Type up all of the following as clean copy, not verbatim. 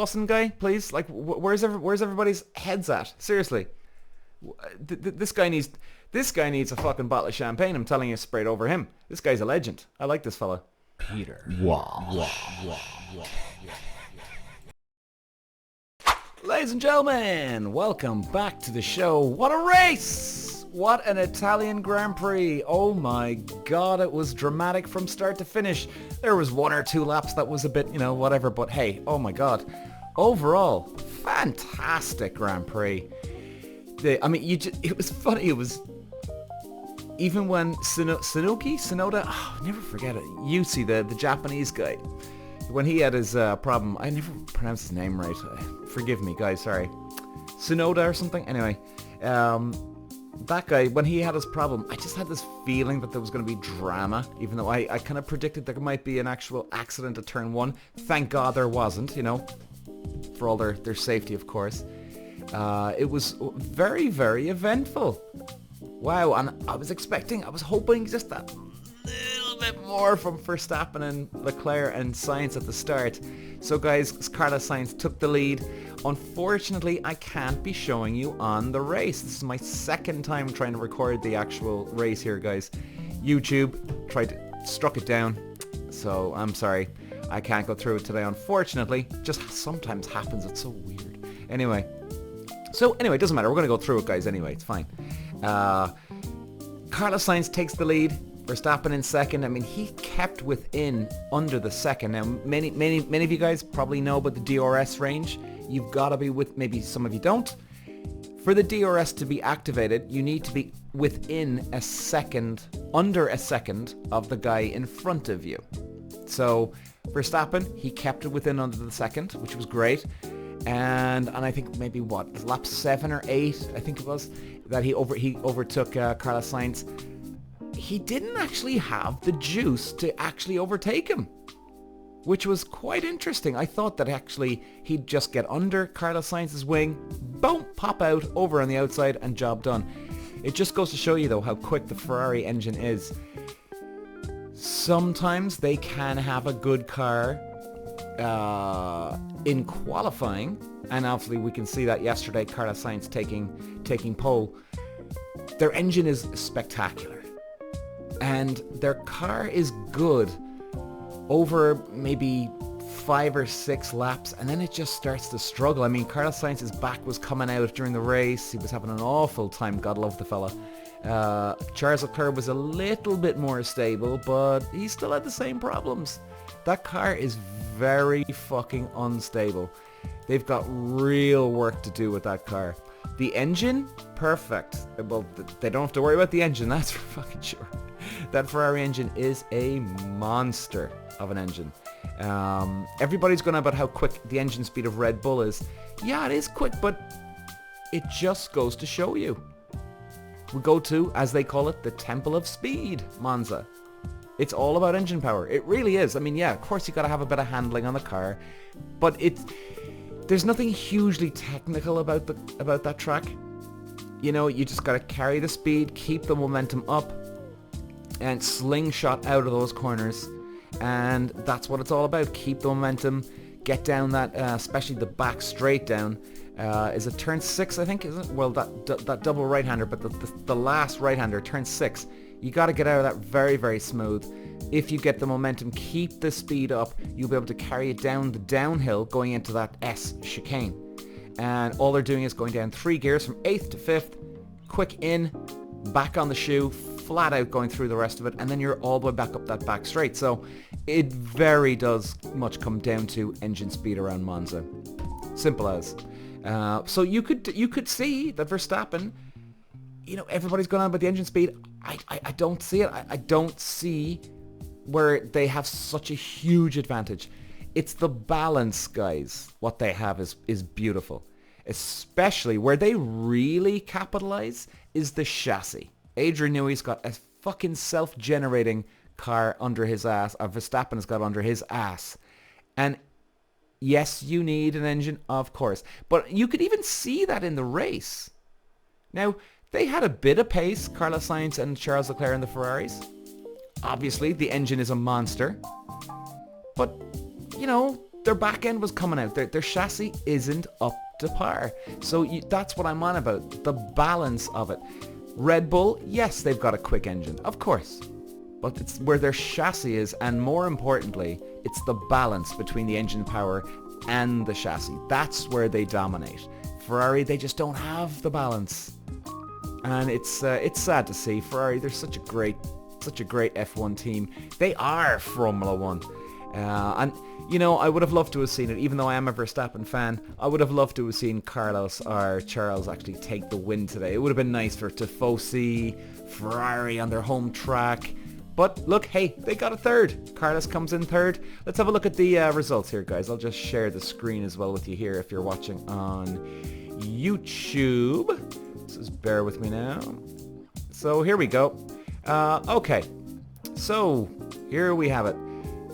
Austin guy, please? Like, where's everybody's heads at? Seriously, this guy needs a fucking bottle of champagne. I'm telling you, sprayed over him. This guy's a legend. I like this fella. Peter. Ladies and gentlemen, welcome back to the show. What a race! What an Italian Grand Prix. Oh my god, it was dramatic from start to finish. There was one or two laps that was a bit, whatever, but hey, oh my god. Overall, fantastic Grand Prix. It was funny, it was... Even when Sonoda, I never forget it, Yusi, the Japanese guy, when he had his problem, I never pronounced his name right, forgive me guys, sorry, Sonoda or something, anyway, that guy, when he had his problem, I just had this feeling that there was going to be drama, even though I kind of predicted there might be an actual accident at turn 1, thank god there wasn't, for all their safety of course. It was very, very eventful. Wow, and I was hoping just that little bit more from Verstappen and Leclerc and Sainz at the start. So guys, Carlos Sainz took the lead. Unfortunately, I can't be showing you on the race. This is my second time trying to record the actual race here, guys. YouTube struck it down, so I'm sorry. I can't go through it today, unfortunately. Just sometimes happens, it's so weird. Anyway, it doesn't matter. We're going to go through it, guys, anyway. It's fine. Carlos Sainz takes the lead. Verstappen in second. I mean, he kept within under the second. Now, many of you guys probably know about the DRS range. You've got to be with, maybe some of you don't. For the DRS to be activated, you need to be within a second, under a second of the guy in front of you. So, Verstappen, he kept it within under the second, which was great. And I think maybe lap 7 or 8, I think it was, that he overtook Carlos Sainz. He didn't actually have the juice to actually overtake him, which was quite interesting. I thought that actually he'd just get under Carlos Sainz's wing, boom, pop out over on the outside, and job done. It just goes to show you though how quick the Ferrari engine is. Sometimes they can have a good car in qualifying, and obviously we can see that yesterday, Carlos Sainz taking pole. Their engine is spectacular, and their car is good over maybe 5 or 6 laps, and then it just starts to struggle. I mean, Carlos Sainz's back was coming out during the race. He was having an awful time. God love the fella. Charles Leclerc was a little bit more stable, but he still had the same problems. That car is very fucking unstable. They've got real work to do with that car. The engine, perfect. Well, they don't have to worry about the engine, that's for fucking sure. That Ferrari engine is a monster of an engine. Everybody's going on about how quick the engine speed of Red Bull is. Yeah, it is quick, but it just goes to show you. We go to, as they call it, the Temple of Speed, Monza. It's all about engine power. It really is. I mean, yeah, of course you got to have a bit of handling on the car, but there's nothing hugely technical about that track. You just got to carry the speed, keep the momentum up, and slingshot out of those corners, and that's what it's all about. Keep the momentum, get down that, especially the back straight down. Is it turn 6, I think? Is it? Well, that double right-hander, but the last right-hander, turn 6. You got to get out of that very, very smooth. If you get the momentum, keep the speed up, you'll be able to carry it down the downhill going into that S chicane. And all they're doing is going down 3 gears from 8th to 5th, quick in, back on the shoe, flat out going through the rest of it, and then you're all the way back up that back straight. So it very does much come down to engine speed around Monza. Simple as. So you could see that Verstappen, everybody's going on about the engine speed. I don't see it. I don't see where they have such a huge advantage. It's the balance, guys. What they have is beautiful. Especially where they really capitalize is the chassis. Adrian Newey's got a fucking self-generating car under his ass. Verstappen has got under his ass. And yes, you need an engine, of course. But you could even see that in the race. Now, they had a bit of pace, Carlos Sainz and Charles Leclerc in the Ferraris. Obviously, the engine is a monster. But, their back end was coming out. Their chassis isn't up to par. So that's what I'm on about, the balance of it. Red Bull, yes, they've got a quick engine, of course. But it's where their chassis is, and more importantly, it's the balance between the engine power and the chassis. That's where they dominate. Ferrari, they just don't have the balance. And it's sad to see. Ferrari, they're such a great F1 team. They are Formula One. And, you know, I would have loved to have seen it, even though I am a Verstappen fan. I would have loved to have seen Carlos or Charles actually take the win today. It would have been nice for Tifosi, Ferrari on their home track. But look, hey, they got a third. Carlos comes in third. Let's have a look at the results here, guys. I'll just share the screen as well with you here if you're watching on YouTube. Just bear with me now. So here we go. Okay, so here we have it.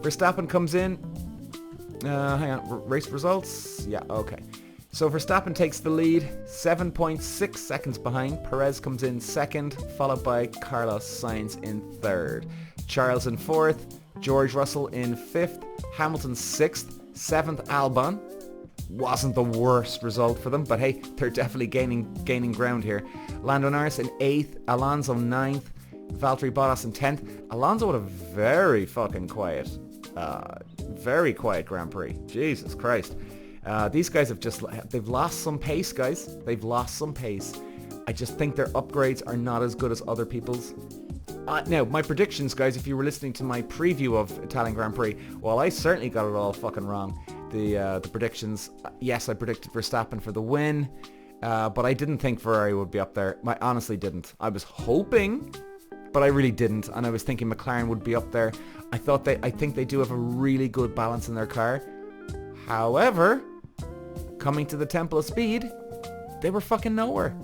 Verstappen comes in. Hang on, race results. Yeah, okay. So Verstappen takes the lead, 7.6 seconds behind. Perez comes in second, followed by Carlos Sainz in third. Charles in fourth, George Russell in fifth, Hamilton sixth, seventh Albon. Wasn't the worst result for them, but hey, they're definitely gaining ground here. Lando Norris in 8th, Alonso 9th, Valtteri Bottas in 10th. Alonso with a very quiet Grand Prix. Jesus Christ. These guys they've lost some pace, guys. They've lost some pace. I just think their upgrades are not as good as other people's. Now, my predictions, guys, if you were listening to my preview of Italian Grand Prix, well, I certainly got it all fucking wrong. The predictions, yes, I predicted Verstappen for the win, but I didn't think Ferrari would be up there. I honestly didn't. I was hoping, but I really didn't, and I was thinking McLaren would be up there. I think they do have a really good balance in their car. However, coming to the Temple of Speed, they were fucking nowhere.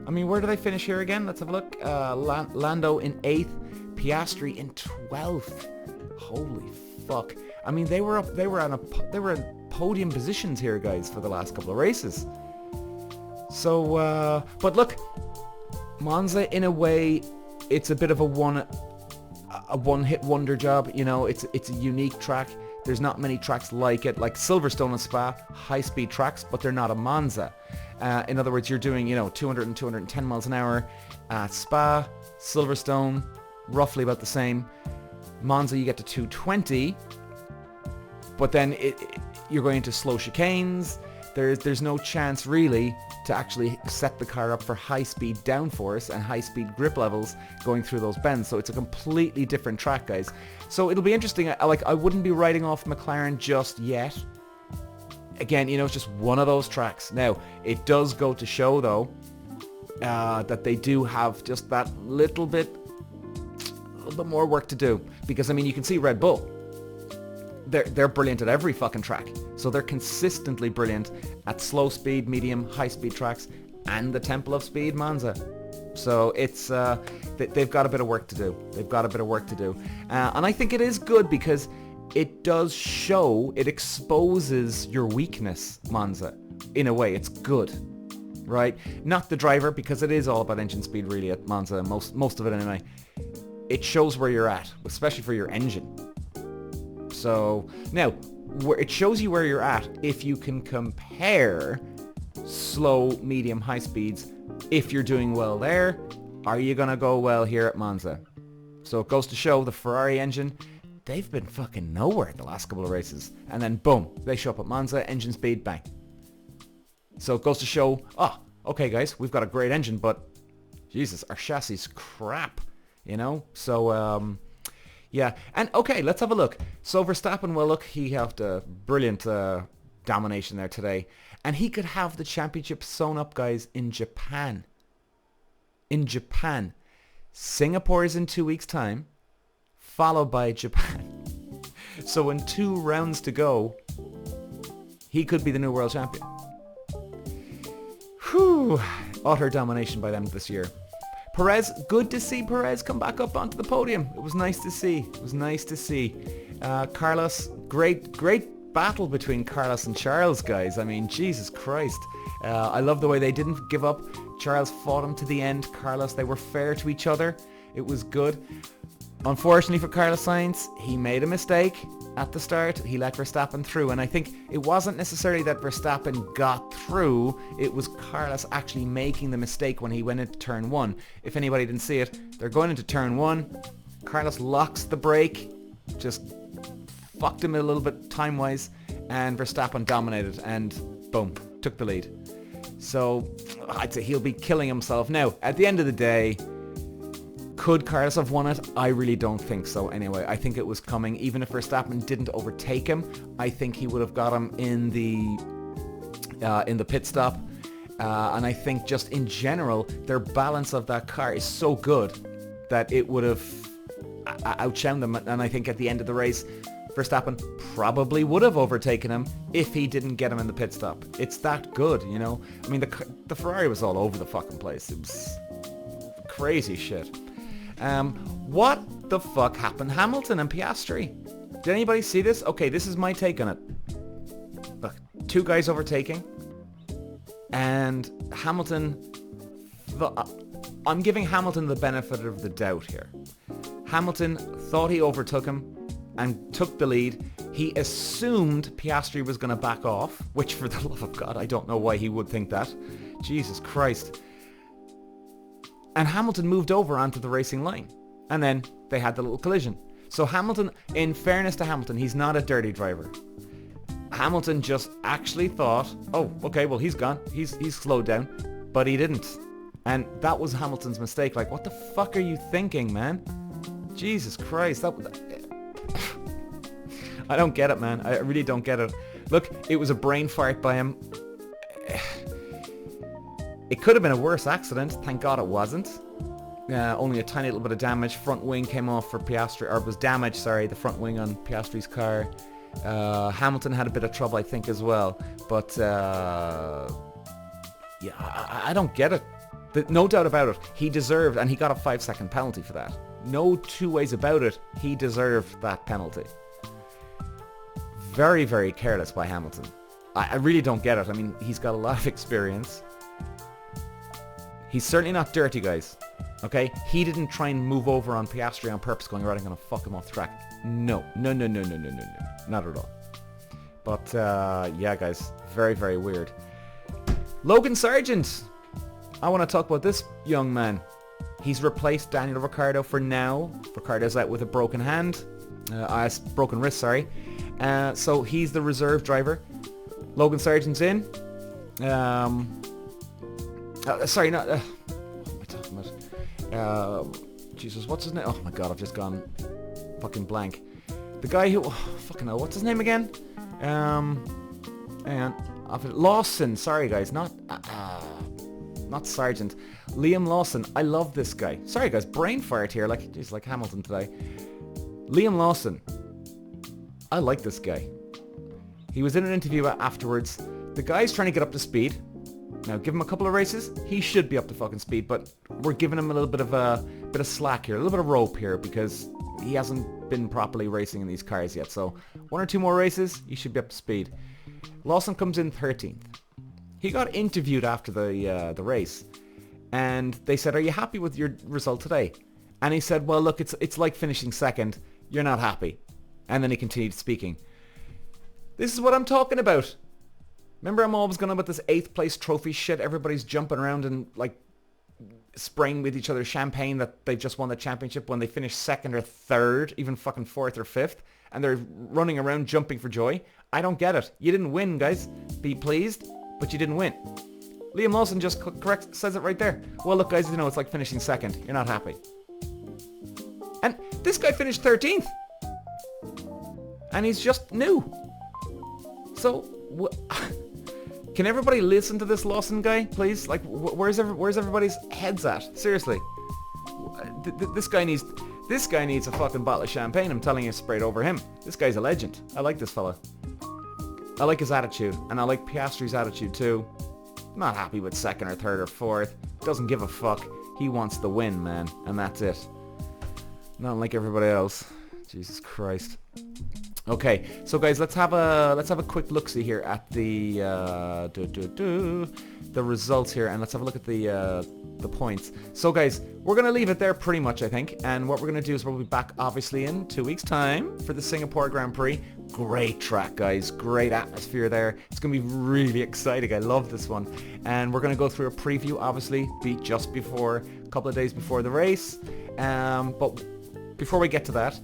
I mean, where do they finish here again? Let's have a look. Lando in 8th, Piastri in 12th. Holy fuck. I mean, they were in podium positions here, guys, for the last couple of races. So, but look, Monza, in a way, it's a bit of a one-hit wonder job. You know, it's a unique track. There's not many tracks like it, like Silverstone and Spa, high-speed tracks, but they're not a Monza. In other words, you're doing, 200 and 210 miles an hour at Spa, Silverstone, roughly about the same. Monza, you get to 220, but then you're going into slow chicanes. There's no chance really to actually set the car up for high-speed downforce and high-speed grip levels going through those bends. So it's a completely different track, guys. So it'll be interesting. I wouldn't be writing off McLaren just yet. Again, it's just one of those tracks. Now, it does go to show, though, that they do have just that little bit more work to do. Because, I mean, you can see Red Bull. They're brilliant at every fucking track. So they're consistently brilliant at slow speed, medium, high speed tracks, and the Temple of Speed, Monza. So it's they've got a bit of work to do. And I think it is good because it does show, it exposes your weakness, Monza. In a way, it's good, right? Not the driver, because it is all about engine speed really at Monza, most of it anyway. It shows where you're at, especially for your engine. So now, it shows you where you're at if you can compare slow, medium, high speeds. If you're doing well there, are you going to go well here at Monza? So it goes to show the Ferrari engine, they've been fucking nowhere the last couple of races. And then boom, they show up at Monza, engine speed, bang. So it goes to show, okay guys, we've got a great engine, but Jesus, our chassis is crap, So, yeah. And okay, let's have a look. So Verstappen, well look, he had a brilliant domination there today. And he could have the championship sewn up, guys, in Japan. Singapore is in 2 weeks' time, followed by Japan. So in 2 rounds to go, he could be the new world champion. Whew. Utter domination by them this year. Perez, good to see Perez come back up onto the podium. It was nice to see. Carlos, great battle between Carlos and Charles, guys. I mean, Jesus Christ. I love the way they didn't give up. Charles fought him to the end. Carlos, they were fair to each other. It was good. Unfortunately for Carlos Sainz, he made a mistake at the start. He let Verstappen through, and I think it wasn't necessarily that Verstappen got through, it was Carlos actually making the mistake when he went into turn 1. If anybody didn't see it, they're going into turn 1, Carlos locks the brake, just fucked him a little bit time-wise, and Verstappen dominated and boom, took the lead. So I'd say he'll be killing himself. Now, at the end of the day, could Carlos have won it? I really don't think so anyway. I think it was coming. Even if Verstappen didn't overtake him, I think he would have got him in the pit stop. And I think just in general, their balance of that car is so good that it would have outshined them. And I think at the end of the race, Verstappen probably would have overtaken him if he didn't get him in the pit stop. It's that good, you know? I mean, the Ferrari was all over the fucking place. It was crazy shit. What the fuck happened? Hamilton and Piastri. Did anybody see this? Okay, this is my take on it. Look, two guys overtaking. And Hamilton... I'm giving Hamilton the benefit of the doubt here. Hamilton thought he overtook him and took the lead. He assumed Piastri was going to back off, which for the love of God, I don't know why he would think that. Jesus Christ. And Hamilton moved over onto the racing line. And then they had the little collision. So Hamilton, in fairness to Hamilton, he's not a dirty driver. Hamilton just actually thought, oh, okay, well, he's gone. He's slowed down. But he didn't. And that was Hamilton's mistake. Like, what the fuck are you thinking, man? Jesus Christ. I don't get it, man. I really don't get it. Look, it was a brain fart by him. It could have been a worse accident. Thank God it wasn't. Only a tiny little bit of damage. Front wing came off for Piastri, or was damaged, sorry, the front wing on Piastri's car. Hamilton had a bit of trouble, I think, as well. But, yeah, I don't get it. No doubt about it. He deserved, and he got a 5-second penalty for that. No two ways about it. He deserved that penalty. Very, very careless by Hamilton. I really don't get it. I mean, he's got a lot of experience. He's certainly not dirty, guys. Okay? He didn't try and move over on Piastri on purpose, going, right, I'm going to fuck him off the track. No. Not at all. But, yeah, guys. Very, very weird. Logan Sargent. I want to talk about this young man. He's replaced Daniel Ricciardo for now. Ricciardo's out with a broken hand. Broken wrist, sorry. So he's the reserve driver. Logan Sargent's in. Sorry, not... what am I talking about? Jesus, what's his name? Oh my God, I've just gone fucking blank. The guy who... fucking hell, what's his name again? And Lawson. Sorry, guys, not Sargent. Liam Lawson. I love this guy. Sorry, guys, brain fart here. Like, geez, like Hamilton today. Liam Lawson. I like this guy. He was in an interview afterwards. The guy's trying to get up to speed. Now, give him a couple of races, he should be up to fucking speed, but we're giving him a little bit of slack here, a little bit of rope here, because he hasn't been properly racing in these cars yet. So 1 or 2 more races, he should be up to speed. Lawson comes in 13th. He got interviewed after the race, and they said, "Are you happy with your result today?" And he said, "Well, look, it's like finishing second. You're not happy." And then he continued speaking. This is what I'm talking about. Remember, I'm always going on about this 8th place trophy shit. Everybody's jumping around and like spraying with each other champagne that they've just won the championship when they finish 2nd or 3rd, even fucking 4th or 5th, and they're running around jumping for joy. I don't get it. You didn't win, guys. Be pleased, but you didn't win. Liam Lawson just says it right there. Well, look, guys, you know, it's like finishing 2nd. You're not happy. And this guy finished 13th. And he's just new. So, can everybody listen to this Lawson guy, please? Like, where's everybody's heads at? Seriously, this guy needs a fucking bottle of champagne. I'm telling you, sprayed over him. This guy's a legend. I like this fella. I like his attitude, and I like Piastri's attitude too. I'm not happy with 2nd or 3rd or 4th. Doesn't give a fuck. He wants the win, man, and that's it. Not like everybody else. Jesus Christ. Okay, so guys, let's have a quick look-see here at the the results here, and let's have a look at the points. So guys, we're gonna leave it there pretty much, I think, and what we're gonna do is we'll be back obviously in 2 weeks' time for the Singapore Grand Prix. Great track, guys, great atmosphere there. It's gonna be really exciting. I love this one, and we're gonna go through a preview, obviously, just before a couple of days before the race. But before we get to that,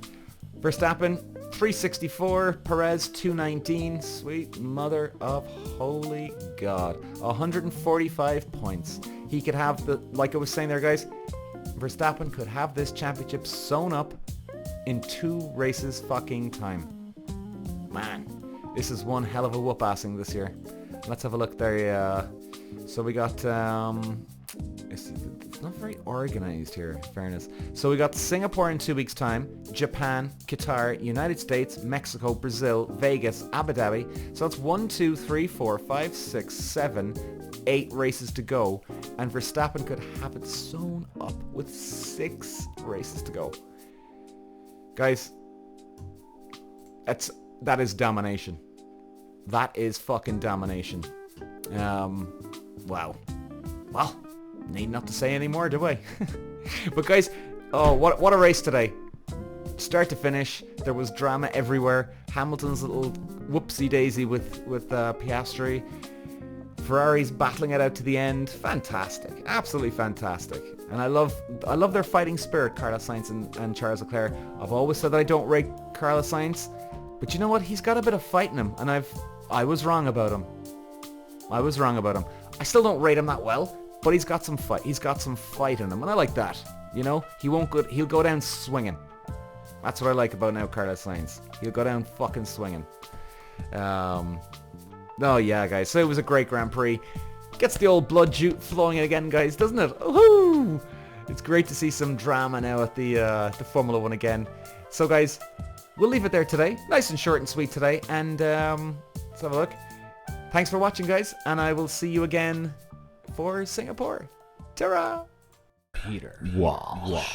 Verstappen 364, Perez 219, sweet mother of holy God, 145 points. He could have like I was saying there, guys, Verstappen could have this championship sewn up in 2 races fucking time. Man, this is one hell of a whoop-assing this year. Let's have a look there. So we got, it's not very organized here, in fairness. So we got Singapore in 2 weeks' time, Japan, Qatar, United States, Mexico, Brazil, Vegas, Abu Dhabi. So that's 1, 2, 3, 4, 5, 6, 7, 8 races to go. And Verstappen could have it sewn up with 6 races to go. Guys, that is domination. That is fucking domination. Wow. Well, need not to say any more, do I? But guys, oh, what a race today. Start to finish, there was drama everywhere. Hamilton's little whoopsie daisy with Piastri. Ferrari's battling it out to the end. Fantastic, absolutely fantastic. And I love their fighting spirit, Carlos Sainz and Charles Leclerc. I've always said that I don't rate Carlos Sainz, but you know what? He's got a bit of fight in him, and I was wrong about him. I still don't rate him that well, but he's got some fight. He's got some fight in him, and I like that. You know, he'll go down swinging. That's what I like about now Carlos Sainz. He'll go down fucking swinging. Oh yeah, guys. So it was a great Grand Prix. Gets the old blood flowing again, guys, doesn't it? Woohoo! It's great to see some drama now at the Formula 1 again. So guys, we'll leave it there today. Nice and short and sweet today. And let's have a look. Thanks for watching, guys, and I will see you again for Singapore. Ta-ra! Peter. Walsh.